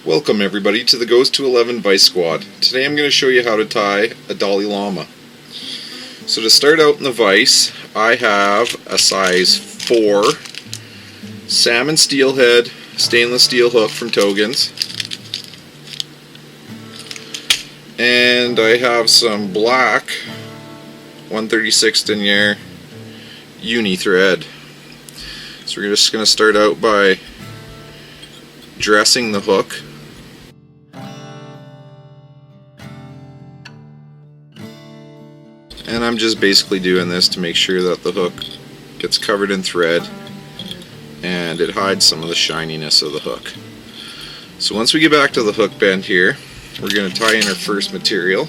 Welcome everybody to the Goes to 11 Vise Squad. Today I'm going to show you how to tie a Dolly Lama. So to start out in the vise, I have a size 4 Salmon Steelhead stainless steel hook from Togens. And I have some black 136 Denier uni thread. So we're just going to start out by dressing the hook. And I'm just basically doing this to make sure that the hook gets covered in thread and it hides some of the shininess of the hook. So once we get back to the hook bend here, we're going to tie in our first material,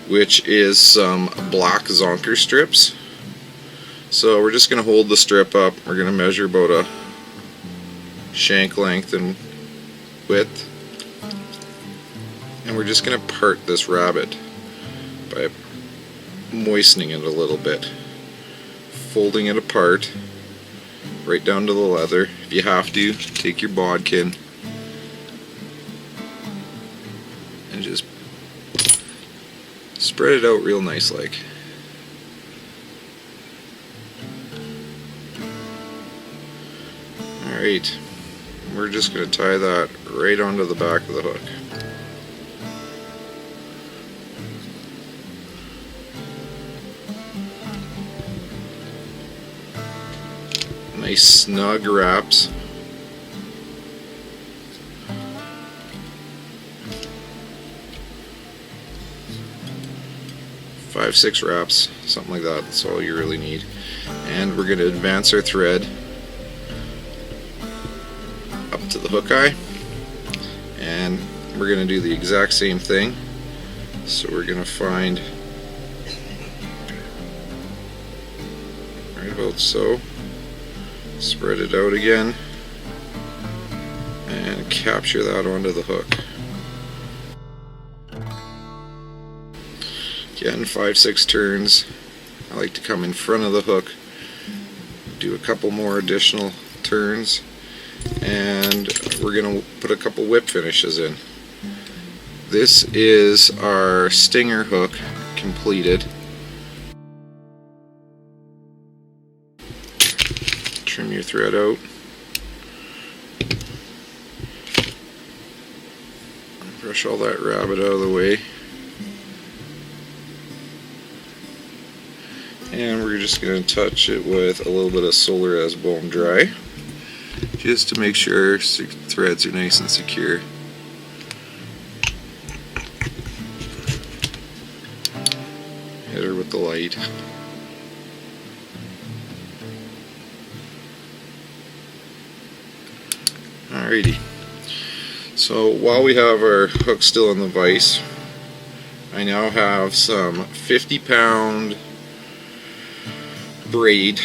which is some black Zonker strips. So we're just going to hold the strip up. We're going to measure about a shank length and width, and we're just going to part this rabbit by moistening it a little bit, folding it apart right down to the leather. If you have to, take your bodkin and just spread it out real nice like. Alright, we're just going to tie that right onto the back of the hook. Nice snug wraps. Five, 6 wraps, something like that. That's all you really need. And we're going to advance our thread up to the hook eye, and we're going to do the exact same thing. So we're going to find right about so. Spread it out again and capture that onto the hook. Again, 5, 6 turns. I like to come in front of the hook, do a couple more additional turns, and we're going to put a couple whip finishes in. This is our stinger hook completed. Trim your thread out. Brush all that rabbit out of the way. And we're just going to touch it with a little bit of Solarez Bonedry, just to make sure our threads are nice and secure. Hit her with the light. Alrighty, so while we have our hook still in the vise, I now have some 50-pound braid.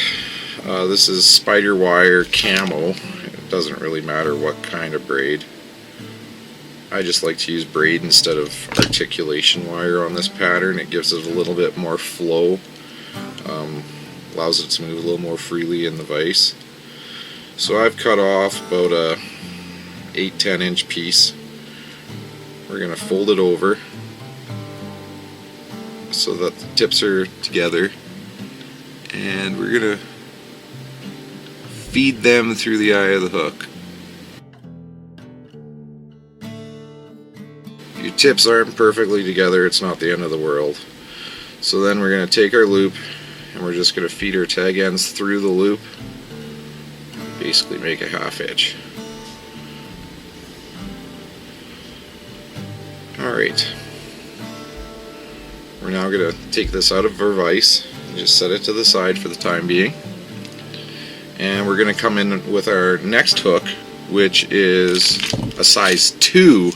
This is Spiderwire Camo. It doesn't really matter what kind of braid. I just like to use braid instead of articulation wire on this pattern. It gives it a little bit more flow, allows it to move a little more freely in the vise. So I've cut off about a 8-10 inch piece. We're going to fold it over so that the tips are together, and we're going to feed them through the eye of the hook. If your tips aren't perfectly together, it's not the end of the world. So then we're going to take our loop and we're just going to feed our tag ends through the loop, basically make a 1/2 inch. Alright, we're now going to take this out of our vise and just set it to the side for the time being, and we're going to come in with our next hook, which is a size 2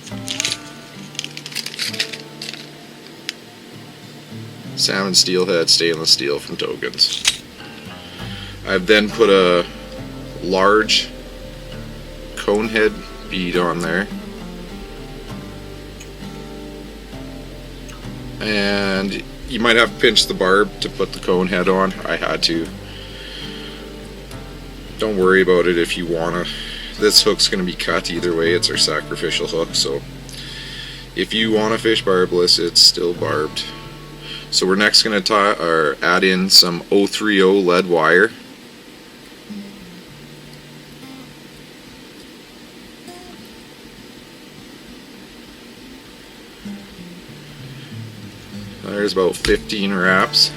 Salmon Steelhead stainless steel from Togens. I've then put a large Conehead bead on there, and you might have to pinch the barb to put the Conehead on. I had to. Don't worry about it if you want to this hook's going to be cut either way. It's our sacrificial hook, so if you want to fish barbless, it's still barbed. So we're next going to add in some 030 lead wire. There's about 15 wraps.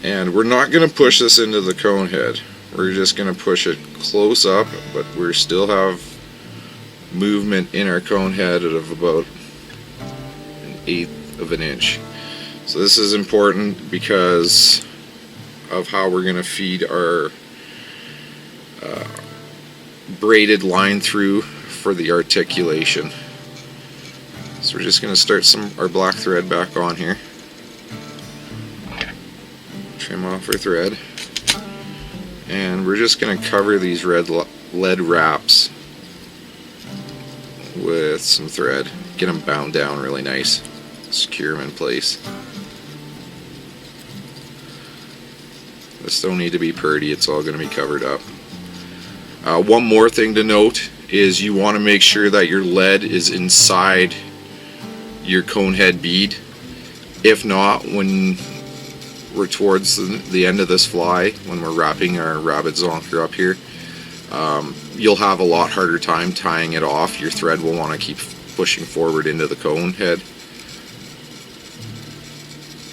And we're not going to push this into the Conehead. We're just going to push it close up, but we still have movement in our Conehead of about 1/8 of an inch. So this is important because of how we're going to feed our braided line through for the articulation. So we're just going to start our black thread back on here. Trim off our thread, and we're just going to cover these lead wraps with some thread. Get them bound down really nice. Secure them in place. This don't need to be pretty, it's all going to be covered up. One more thing to note is you want to make sure that your lead is inside your Conehead bead. If not, when we're towards the end of this fly, when we're wrapping our rabbit zonker up here, you'll have a lot harder time tying it off. Your thread will want to keep pushing forward into the Conehead.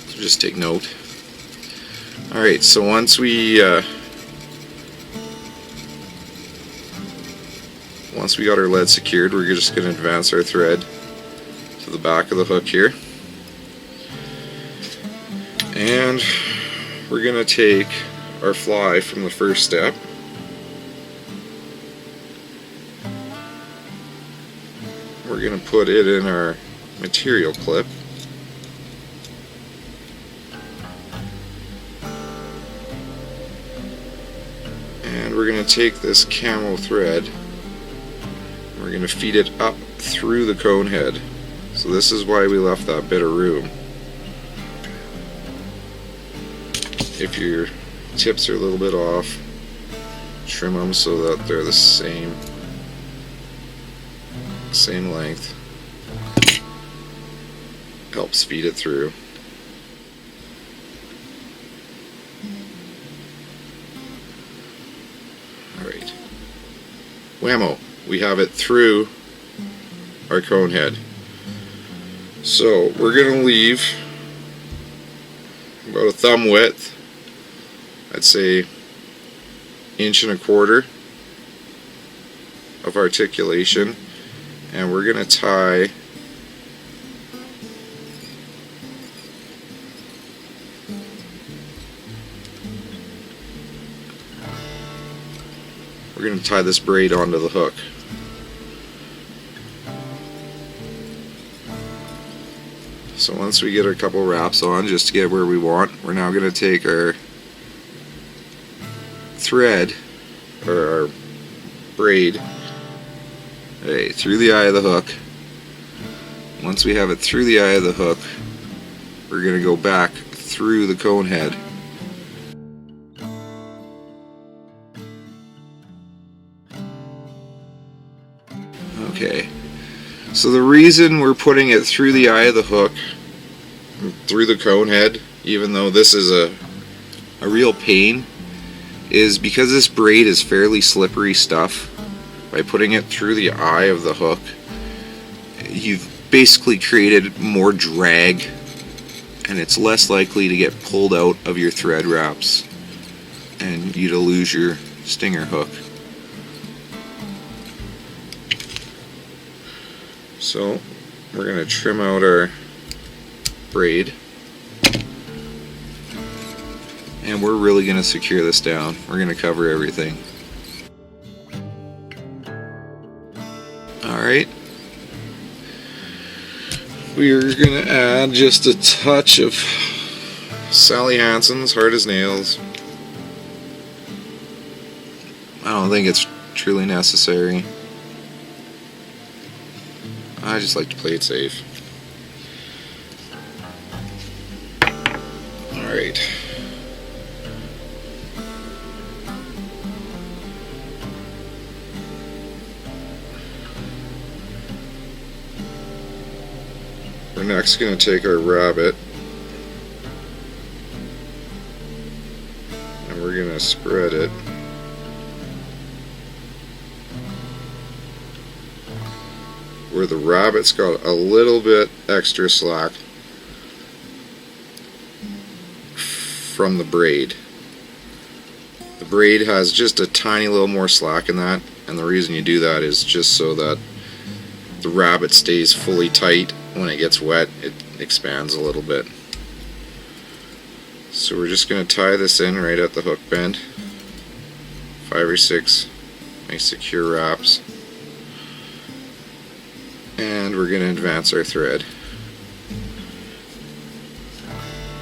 So just take note. Alright, so once we got our lead secured, we're just going to advance our thread to the back of the hook here. And we're going to take our fly from the first step, we're going to put it in our material clip, and we're going to take this camo thread, we're going to feed it up through the Conehead. So this is why we left that bit of room. If your tips are a little bit off, trim them so that they're the same length. Helps feed it through. Alright. Whammo! We have it through our Conehead. So we're going to leave about a thumb width, I'd say 1.25 inches of articulation, and we're going to tie this braid onto the hook. So once we get a couple wraps on, just to get where we want, we're now going to take our thread, or our braid, through the eye of the hook. Once we have it through the eye of the hook, we're going to go back through the Conehead. Okay, so the reason we're putting it through the eye of the hook, through the Conehead, even though this is a real pain, is because this braid is fairly slippery stuff. By putting it through the eye of the hook, you've basically created more drag, and it's less likely to get pulled out of your thread wraps and you to lose your stinger hook. So we're going to trim out our braid, and we're really going to secure this down. We're going to cover everything. Alright, we are going to add just a touch of Sally Hansen's Hard as Nails. I don't think it's truly necessary. I just like to play it safe. Alright. We're next going to take our rabbit and we're going to spread it where the rabbit's got a little bit extra slack from the braid. The braid has just a tiny little more slack in that, and the reason you do that is just so that the rabbit stays fully tight. When it gets wet, it expands a little bit. So we're just going to tie this in right at the hook bend. 5 or 6 nice secure wraps. And we're going to advance our thread.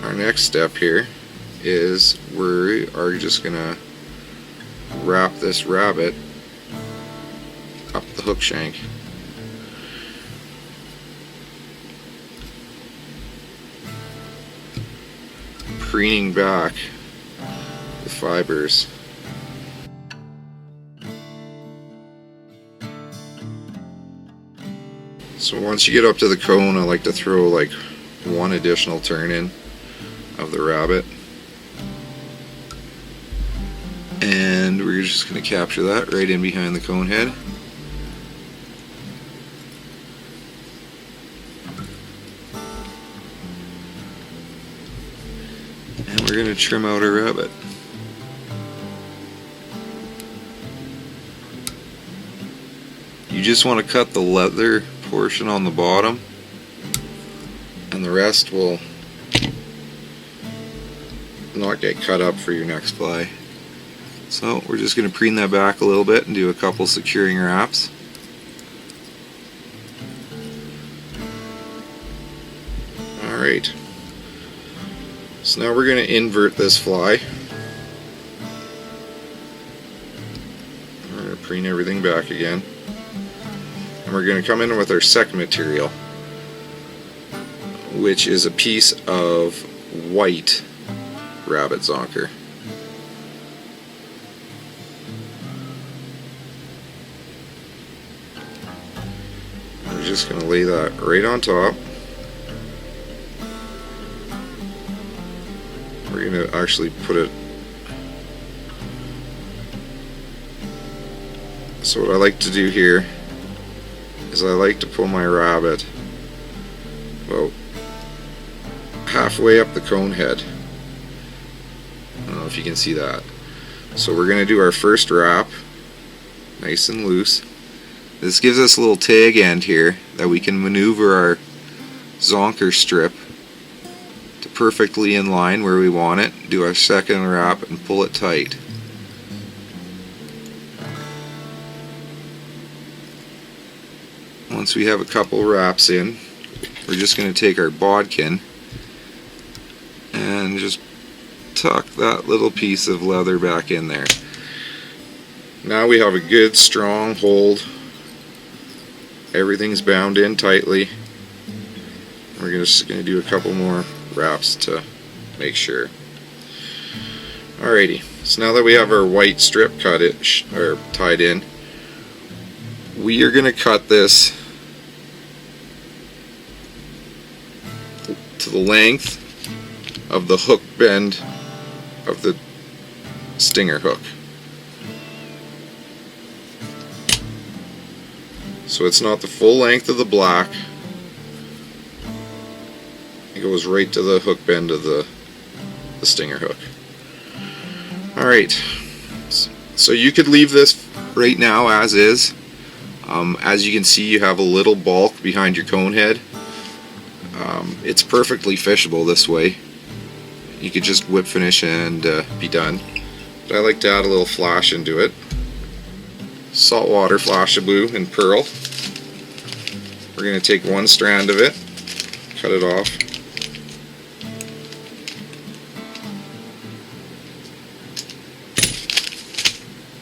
Our next step here is we are just going to wrap this rabbit up the hook shank. Preening back the fibers. So once you get up to the cone, I like to throw like one additional turn in of the rabbit, and we're just going to capture that right in behind the cone head. And we're going to trim out our rabbit. You just want to cut the leather portion on the bottom, and the rest will not get cut up for your next fly. So we're just going to preen that back a little bit and do a couple securing wraps. Alright, so now we're going to invert this fly. We're going to preen everything back again. And we're going to come in with our second material, which is a piece of white rabbit zonker. We're just going to lay that right on top. We're going to actually put it. So what I like to do here is I like to pull my rabbit about halfway up the cone head. I don't know if you can see that. So we're going to do our first wrap nice and loose. This gives us a little tag end here that we can maneuver our zonker strip to perfectly in line where we want it. Do our second wrap and pull it tight. Once we have a couple wraps in, we're just going to take our bodkin and just tuck that little piece of leather back in there. Now we have a good strong hold. Everything's bound in tightly. We're just going to do a couple more wraps to make sure. Alrighty, so now that we have our white strip tied in, we are going to cut this to the length of the hook bend of the stinger hook. So it's not the full length of the black, it goes right to the hook bend of the stinger hook. Alright, so you could leave this right now as is. As you can see, you have a little bulk behind your cone head. It's perfectly fishable this way. You could just whip finish and be done. But I like to add a little flash into it. Saltwater Flashabou in pearl. We're going to take one strand of it, cut it off.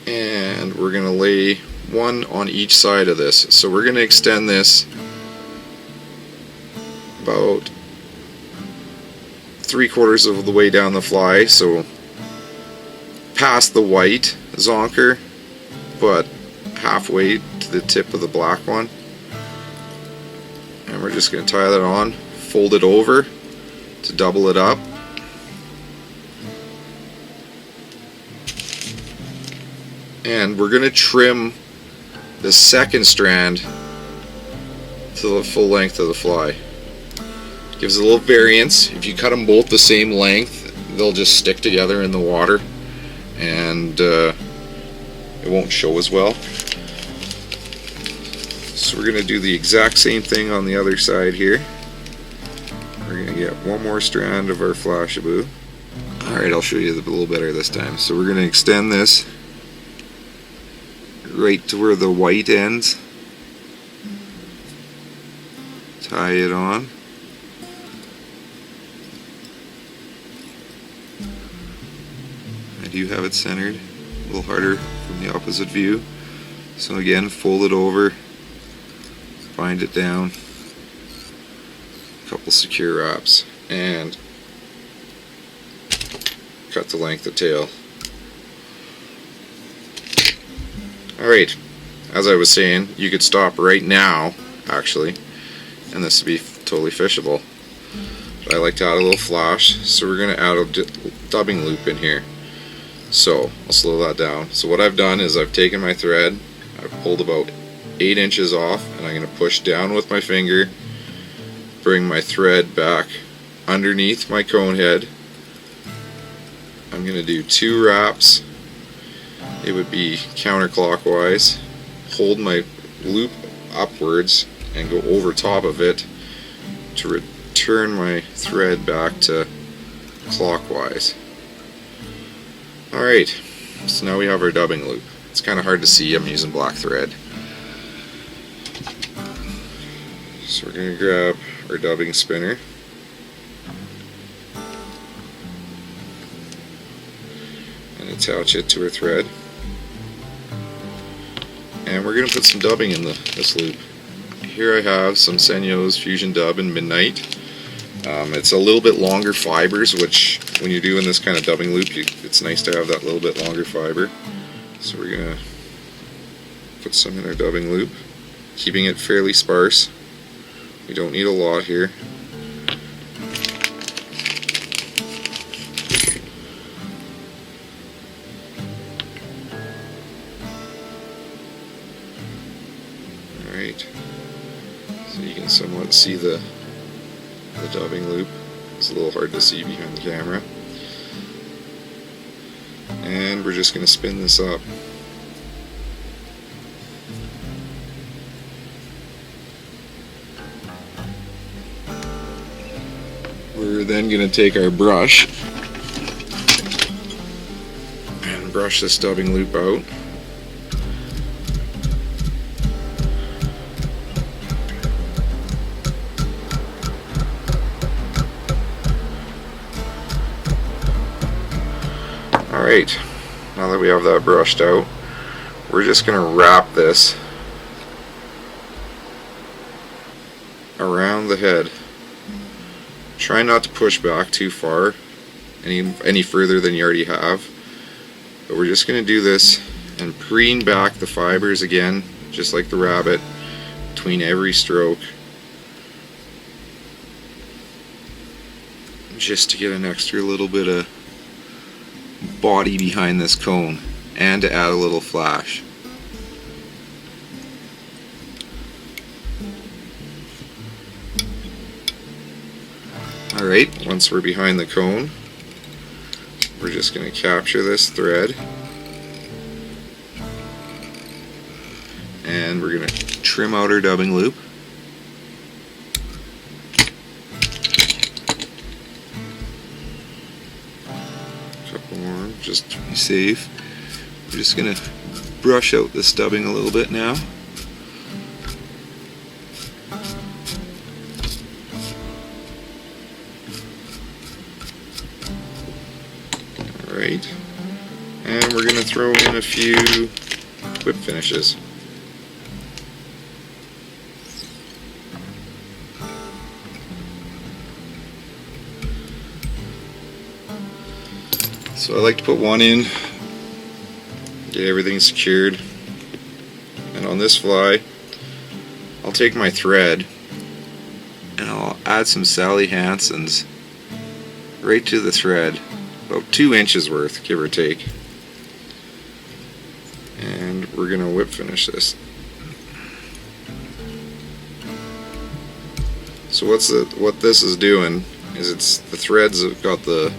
and we're going to lay one on each side of this. So we're going to extend this about 3/4 of the way down the fly, so past the white zonker, but halfway to the tip of the black one. And we're just going to tie that on, fold it over to double it up. And we're going to trim the second strand to the full length of the fly. Gives a little variance. If you cut them both the same length, they'll just stick together in the water and it won't show as well. So we're going to do the exact same thing on the other side here. We're going to get one more strand of our Flashabou. Alright, I'll show you a little better this time. So we're going to extend this right to where the white ends. Tie it on. I do have it centered, a little harder from the opposite view. So again, fold it over, bind it down, a couple secure wraps, and cut the length of tail. Alright, as I was saying, you could stop right now, actually, and this would be totally fishable. But I like to add a little flash, so we're going to add a dubbing loop in here. So, I'll slow that down. So what I've done is I've taken my thread, I've pulled about 8 inches off, and I'm going to push down with my finger, bring my thread back underneath my cone head. I'm going to do 2 wraps. It would be counterclockwise. Hold my loop upwards and go over top of it to return my thread back to clockwise. Alright, so now we have our dubbing loop. It's kind of hard to see, I'm using black thread. So we're going to grab our dubbing spinner. And attach it to our thread. And we're going to put some dubbing in this loop. Here I have some Senyo's Fusion Dub in Midnight. It's a little bit longer fibers, which when you're doing this kind of dubbing loop, it's nice to have that little bit longer fiber. So we're going to put some in our dubbing loop, keeping it fairly sparse. We don't need a lot here. Alright, so you can somewhat see the dubbing loop. It's a little hard to see behind the camera. And we're just going to spin this up. We're then going to take our brush and brush this dubbing loop out. Alright, now that we have that brushed out, we're just going to wrap this around the head. Try not to push back too far, any further than you already have. But we're just going to do this and preen back the fibers again, just like the rabbit, between every stroke, just to get an extra little bit of body behind this cone and to add a little flash. Alright, once we're behind the cone, we're just going to capture this thread and we're going to trim out our dubbing loop. Couple more just to be safe. We're just going to brush out this dubbing a little bit now. Alright, And we're going to throw in a few whip finishes. So I like to put one in, get everything secured, and on this fly I'll take my thread and I'll add some Sally Hansen's right to the thread, about 2 inches worth, give or take, and we're going to whip finish this. So what this is doing is the threads have got the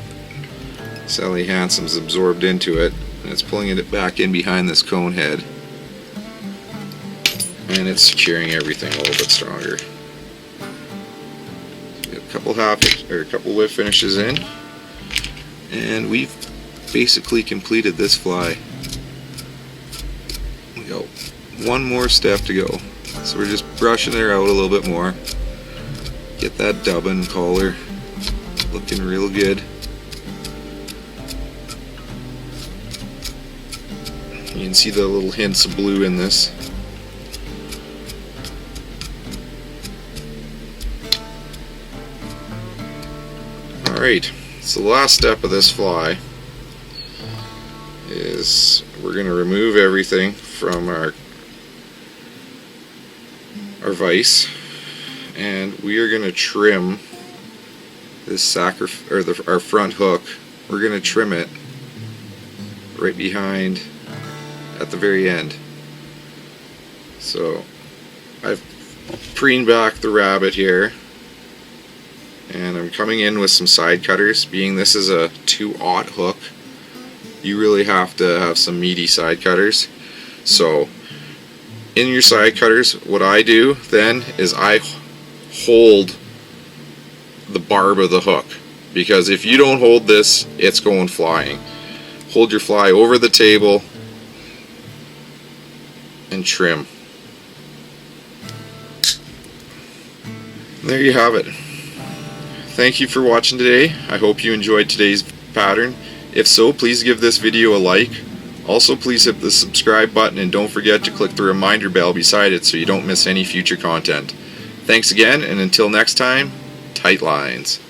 Sally Hansen's absorbed into it, and it's pulling it back in behind this cone head, and it's securing everything a little bit stronger. Get a couple whip finishes in, and we've basically completed this fly. We got one more step to go, so we're just brushing her out a little bit more. Get that dubbin collar looking real good. You can see the little hints of blue in this. Alright, so the last step of this fly is we're going to remove everything from our vise, and we are going to trim this our front hook. We're going to trim it right behind at the very end. So I've preened back the rabbit here, and I'm coming in with some side cutters. Being this is a 2/0 hook, you really have to have some meaty side cutters. So in your side cutters, what I do then is I hold the barb of the hook, because if you don't hold this, it's going flying. Hold your fly over the table and trim. There you have it. Thank you for watching today. I hope you enjoyed today's pattern. If so, please give this video a like. Also, please hit the subscribe button, and don't forget to click the reminder bell beside it so you don't miss any future content. Thanks again, and until next time, tight lines.